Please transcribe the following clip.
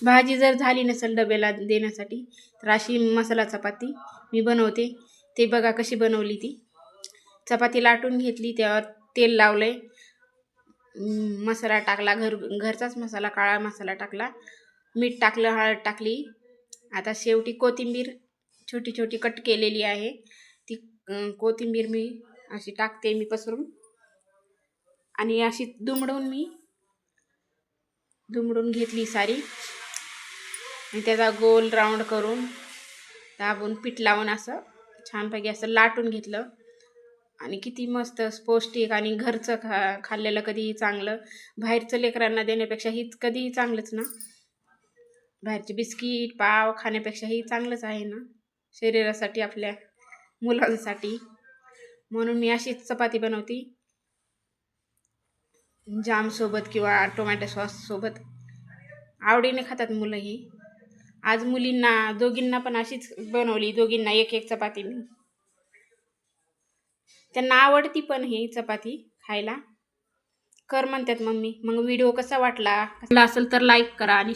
भाजी जर झाली नसेल डब्याला देण्यासाठी तर अशी मसाला चपाती मी बनवते. ते बघा कशी बनवली ती. चपाती लाटून घेतली, त्यावर तेल लावलंय, मसाला टाकला, घरचाच मसाला, काळा मसाला टाकला, मीठ टाकलं, हळद टाकली. आता शेवटी कोथिंबीर छोटी छोटी कट केलेली आहे, ती कोथिंबीर मी अशी टाकते मी पसरून, आणि अशी दुमडून घेतली सारी, आणि त्याचा गोल राऊंड करून दाबून पीठ लावून असं छानपैकी असं लाटून घेतलं. आणि किती मस्त पौष्टिक आणि घरचं खाल्लेलं कधीही चांगलं. बाहेरचं लेकरांना देण्यापेक्षा हीच कधीही चांगलंच ना. बाहेरचे बिस्किट पाव खाण्यापेक्षाही चांगलंच आहे ना शरीरासाठी, आपल्या मुलांसाठी. म्हणून मी अशीच चपाती बनवते, जाम सोबत किंवा टोमॅटो सॉस सोबत. आवडीने खातात मुलं ही. आज मुलींना दोघींना पण अशीच बनवली, दोघींना एक एक चपाती मी. त्यांना आवडती पण ही चपाती खायला. कर म्हणतात मम्मी. मग व्हिडिओ कसा वाटला असेल तर लाईक करा आणि